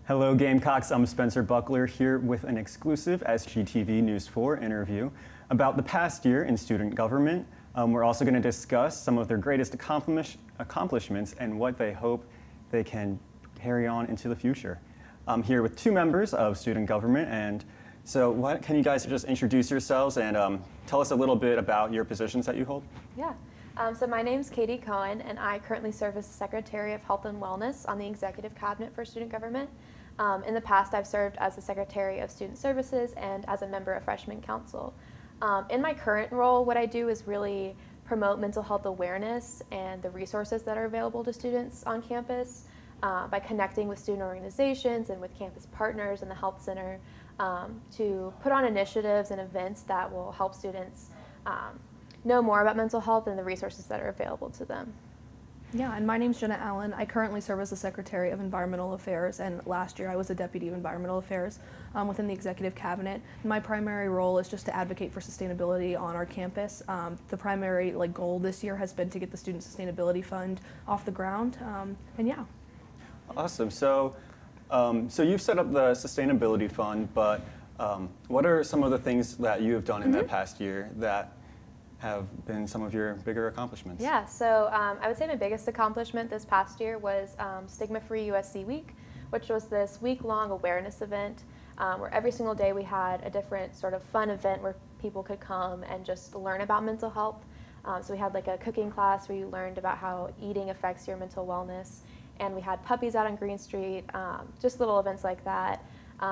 Hello Gamecocks, I'm Spencer Buckler here with an exclusive SGTV News 4 interview about the past year in student government. We're also going to discuss some of their greatest accomplishments and what they hope they can carry on into the future. I'm here with two members of student government, and so can you guys just introduce yourselves and tell us a little bit about your positions that you hold? Yeah. So my name's Katie Cohen, and I currently serve as the Secretary of Health and Wellness on the Executive Cabinet for Student Government. In the past, I've served as the Secretary of Student Services and as a member of Freshman Council. In my current role, what I do is really promote mental health awareness and the resources that are available to students on campus by connecting with student organizations and with campus partners and the Health Center to put on initiatives and events that will help students know more about mental health and the resources that are available to them. Yeah, and my name's Jenna Allen. I currently serve as the Secretary of Environmental Affairs, and last year I was the Deputy of Environmental Affairs within the Executive Cabinet. My primary role is just to advocate for sustainability on our campus. The primary goal this year has been to get the Student Sustainability Fund off the ground, and yeah. Awesome. So you've set up the Sustainability Fund, but what are some of the things that you have done in the past year that have been some of your bigger accomplishments? Yeah, so I would say my biggest accomplishment this past year was Stigma-Free USC Week, which was this week-long awareness event where every single day we had a different sort of fun event where people could come and just learn about mental health. So we had like a cooking class where you learned about how eating affects your mental wellness, and we had puppies out on Green Street, just little events like that.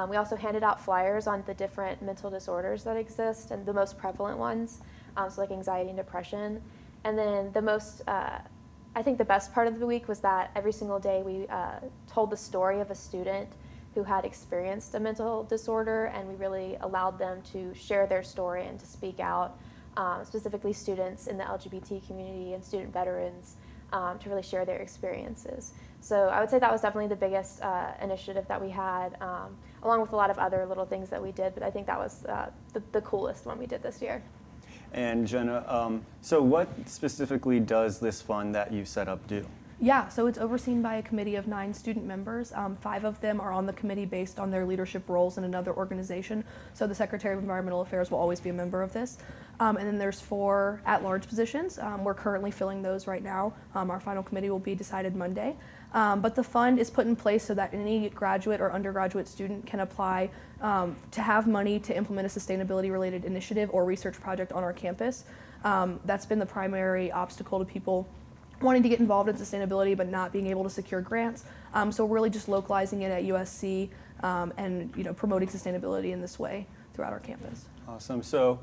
We also handed out flyers on the different mental disorders that exist and the most prevalent ones. So like anxiety and depression. And then the most, I think the best part of the week was that every single day we told the story of a student who had experienced a mental disorder, and we really allowed them to share their story and to speak out, specifically students in the LGBT community and student veterans, to really share their experiences. So I would say that was definitely the biggest initiative that we had, along with a lot of other little things that we did, but I think that was the coolest one we did this year. And Jenna, so what specifically does this fund that you set up do? Yeah, so it's overseen by a committee of 9 student members. 5 of them are on the committee based on their leadership roles in another organization. So the Secretary of Environmental Affairs will always be a member of this. And then there's 4 at-large positions. We're currently filling those right now. Our final committee will be decided Monday. But the fund is put in place so that any graduate or undergraduate student can apply to have money to implement a sustainability-related initiative or research project on our campus. That's been the primary obstacle to people wanting to get involved in sustainability but not being able to secure grants. So we're really just localizing it at USC and promoting sustainability in this way throughout our campus. Awesome. So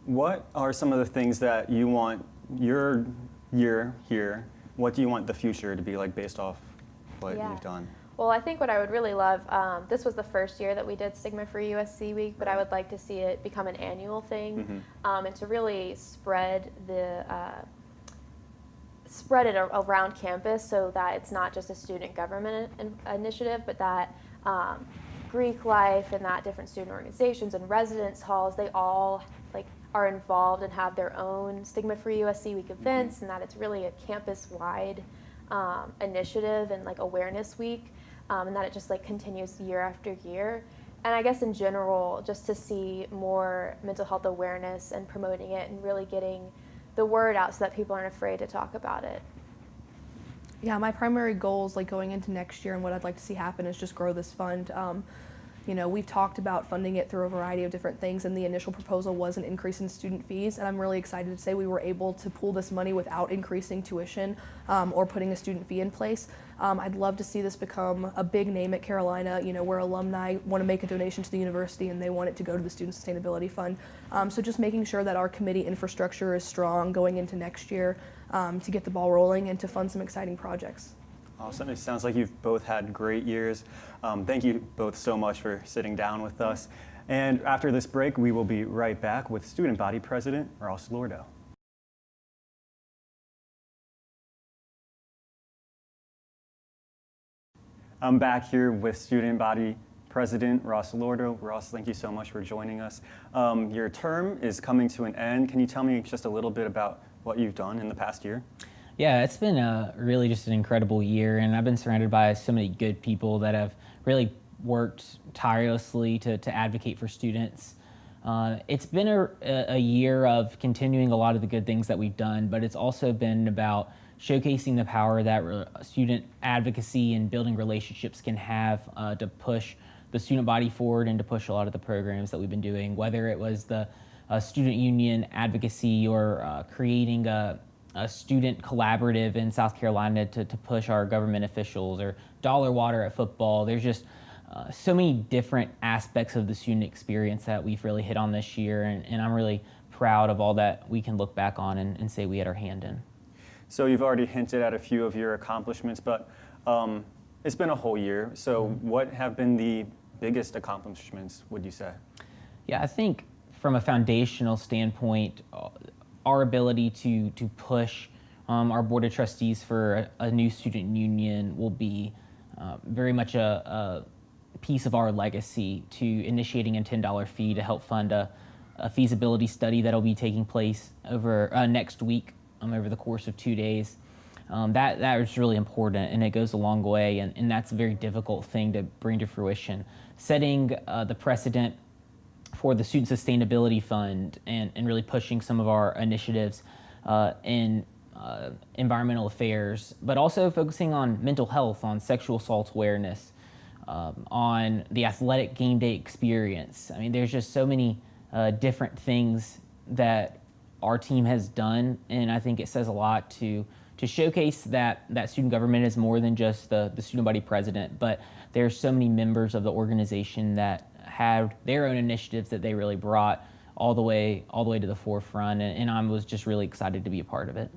what are some of the things that you want your year here, what do you want the future to be like based off what you've done? Well, I think what I would really love, this was the first year that we did Stigma-Free USC Week, but I would like to see it become an annual thing, and to really spread it around campus so that it's not just a student government initiative, but that Greek life and that different student organizations and residence halls, they all are involved and have their own Stigma-Free USC Week events, and that it's really a campus-wide initiative and awareness week, and that it just continues year after year. And I guess in general, just to see more mental health awareness and promoting it and really getting the word out so that people aren't afraid to talk about it. Yeah, my primary goals going into next year and what I'd like to see happen is just grow this fund. We've talked about funding it through a variety of different things, and the initial proposal was an increase in student fees, and I'm really excited to say we were able to pool this money without increasing tuition or putting a student fee in place. I'd love to see this become a big name at Carolina, where alumni want to make a donation to the university and they want it to go to the Student Sustainability Fund. So just making sure that our committee infrastructure is strong going into next year to get the ball rolling and to fund some exciting projects. Awesome. It sounds like you've both had great years. Thank you both so much for sitting down with us. And after this break, we will be right back with Student Body President Ross Lordo. I'm back here with Student Body President Ross Lordo. Ross, thank you so much for joining us. Your term is coming to an end. Can you tell me just a little bit about what you've done in the past year? Yeah, it's been really just an incredible year, and I've been surrounded by so many good people that have really worked tirelessly to advocate for students. It's been a year of continuing a lot of the good things that we've done, but it's also been about showcasing the power that student advocacy and building relationships can have to push the student body forward and to push a lot of the programs that we've been doing, whether it was the student union advocacy or creating a student collaborative in South Carolina to push our government officials, or dollar water at football. There's just so many different aspects of the student experience that we've really hit on this year, and I'm really proud of all that we can look back on and say we had our hand in. So you've already hinted at a few of your accomplishments, but it's been a whole year. So what have been the biggest accomplishments, would you say? Yeah, I think from a foundational standpoint, our ability to push our Board of Trustees for a new student union will be very much a piece of our legacy, to initiating a $10 fee to help fund a feasibility study that'll be taking place over next week over the course of 2 days. That is really important, and it goes a long way, and that's a very difficult thing to bring to fruition. Setting the precedent for the Student Sustainability Fund and really pushing some of our initiatives in environmental affairs, but also focusing on mental health, on sexual assault awareness, on the athletic game day experience. I mean, there's just so many different things that our team has done, and I think it says a lot to showcase that student government is more than just the student body president, but there's so many members of the organization that had their own initiatives that they really brought all the way to the forefront, and I was just really excited to be a part of it.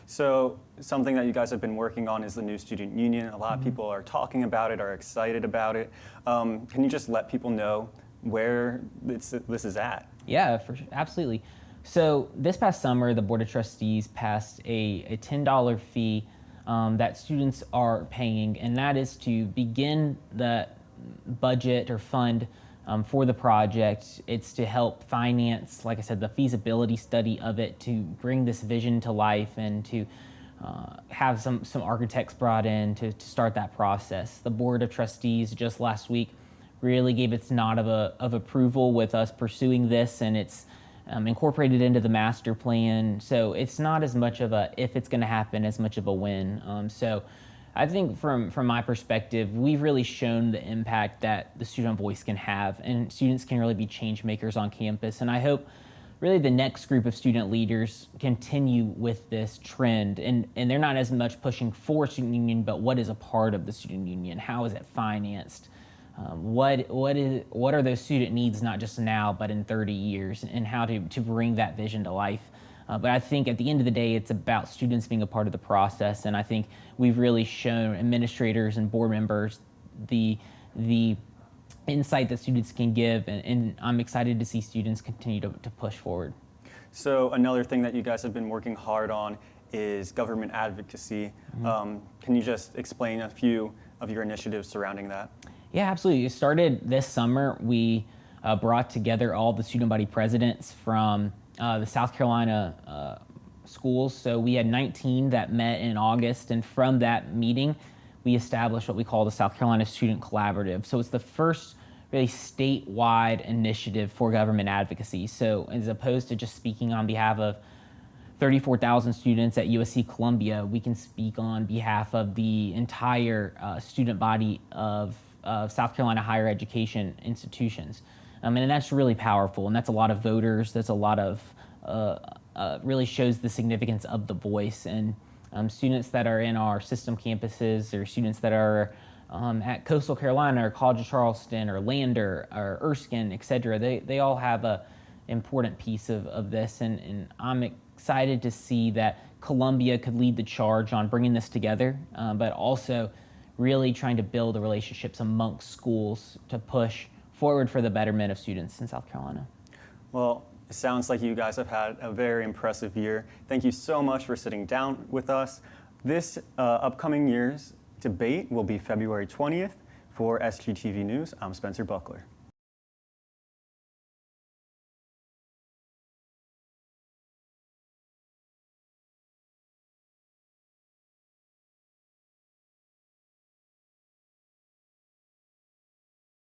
So something that you guys have been working on is the new student union. A lot of people are talking about it, are excited about it. Can you just let people know where this is at? Yeah, absolutely. So this past summer, the Board of Trustees passed a $10 fee that students are paying, and that is to begin the budget or fund for the project. It's to help finance, like I said, the feasibility study of it, to bring this vision to life, and to have some architects brought in to start that process. The Board of Trustees just last week really gave its nod of approval with us pursuing this, and it's incorporated into the master plan. So it's not as much of a if it's going to happen as much of a when. So I think from my perspective, we've really shown the impact that the student voice can have, and students can really be change makers on campus. And I hope really the next group of student leaders continue with this trend, and they're not as much pushing for student union, but what is a part of the student union? How is it financed? What are those student needs, not just now, but in 30 years, and how to bring that vision to life. But I think at the end of the day, it's about students being a part of the process, and I think we've really shown administrators and board members the insight that students can give, and I'm excited to see students continue to push forward. So another thing that you guys have been working hard on is government advocacy. Can you just explain a few of your initiatives surrounding that? Yeah, absolutely. It started this summer. We brought together all the student body presidents from the South Carolina schools. So we had 19 that met in August, and from that meeting, we established what we call the South Carolina Student Collaborative. So it's the first really statewide initiative for government advocacy. So as opposed to just speaking on behalf of 34,000 students at USC Columbia, we can speak on behalf of the entire student body of South Carolina higher education institutions. And that's really powerful, and that's a lot of voters, that's a lot of, really shows the significance of the voice. And students that are in our system campuses, or students that are at Coastal Carolina or College of Charleston or Lander or Erskine, et cetera, they all have a important piece of this, and I'm excited to see that Columbia could lead the charge on bringing this together, but also really trying to build the relationships amongst schools to push forward for the betterment of students in South Carolina. Well, it sounds like you guys have had a very impressive year. Thank you so much for sitting down with us. This upcoming year's debate will be February 20th. For SGTV News, I'm Spencer Buckler.